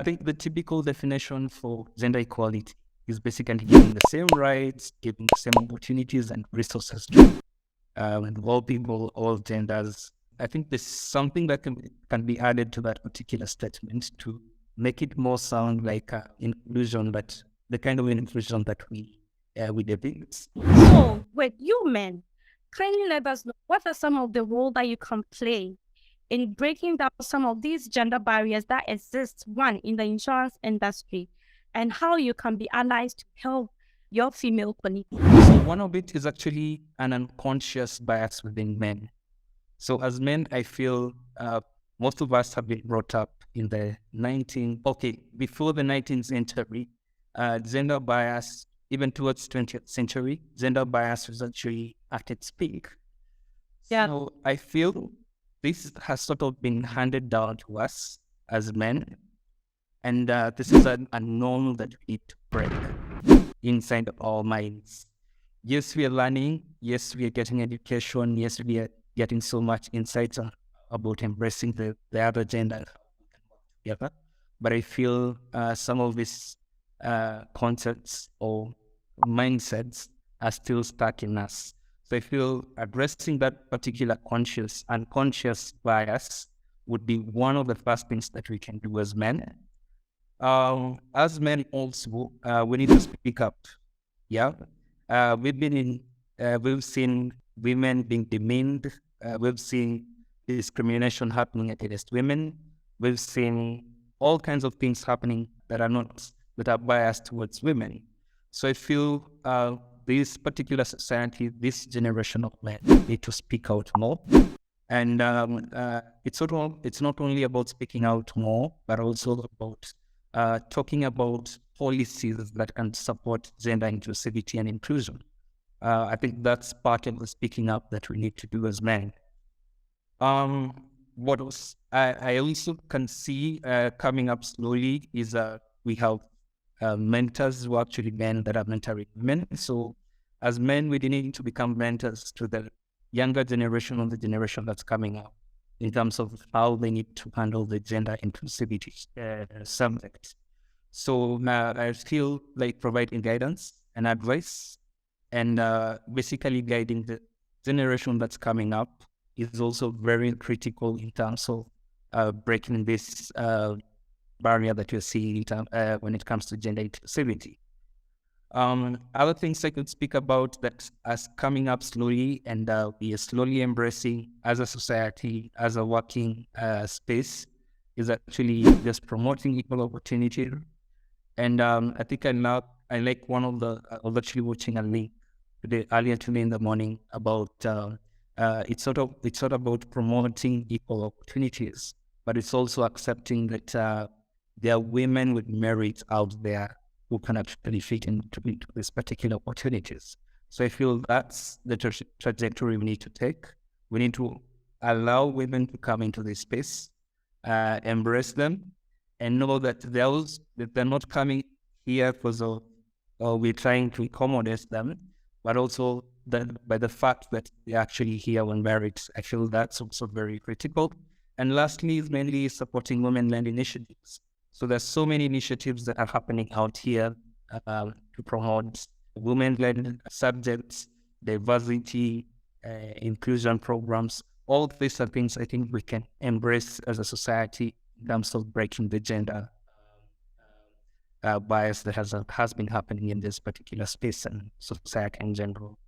I think the typical definition for gender equality is basically giving the same rights, giving the same opportunities and resources to all people, all genders. I think there's something that can be added to that particular statement to make it more sound like inclusion, but the kind of inclusion that we depict. So, with you men, kindly let us know what are some of the roles that you can play in breaking down some of these gender barriers that exist, one, in the insurance industry, and how you can be allies to help your female colleagues. So one of it is actually an unconscious bias within men. So as men, I feel most of us have been brought up in the before the 19th century, gender bias, even towards 20th century, gender bias was actually at its peak. Yeah. So I feel this has sort of been handed down to us as men. And this is a norm that we need to break inside of our minds. Yes, we are learning. Yes, we are getting education. Yes, we are getting so much insights about embracing the other gender together. But I feel some of these concepts or mindsets are still stuck in us. So I feel addressing that particular unconscious bias would be one of the first things that we can do as men. As men also, we need to speak up. Yeah. We've seen women being demeaned. We've seen discrimination happening against women. We've seen all kinds of things happening that are biased towards women. So I feel this particular society, this generation of men need to speak out more. And it's not only about speaking out more, but also about talking about policies that can support gender inclusivity and inclusion. I think that's part of the speaking up that we need to do as men. What else? I also can see coming up slowly is we have mentors who are actually men that are mentoring women. So as men, we need to become mentors to the younger generation or the generation that's coming up in terms of how they need to handle the gender inclusivity subject. So I feel like providing guidance and advice and basically guiding the generation that's coming up is also very critical in terms of breaking this barrier that you're seeing when it comes to gender inclusivity. Other things I could speak about that as coming up slowly and we are slowly embracing as a society, as a working space, is actually just promoting equal opportunity. And I think I like one of the, I was actually watching a link earlier today in the morning about, it's sort of about promoting equal opportunities, but it's also accepting that there are women with merit out there who can actually fit into these particular opportunities. So I feel that's the trajectory we need to take. We need to allow women to come into this space, embrace them, and know that they're not coming here because we're trying to accommodate them, but also that by the fact that they're actually here on merit. I feel that's also very critical. And lastly, is mainly supporting women-led initiatives. So there's so many initiatives that are happening out here to promote women-led subjects, diversity, inclusion programs. All these are things I think we can embrace as a society in terms of breaking the gender bias that has been happening in this particular space and society in general.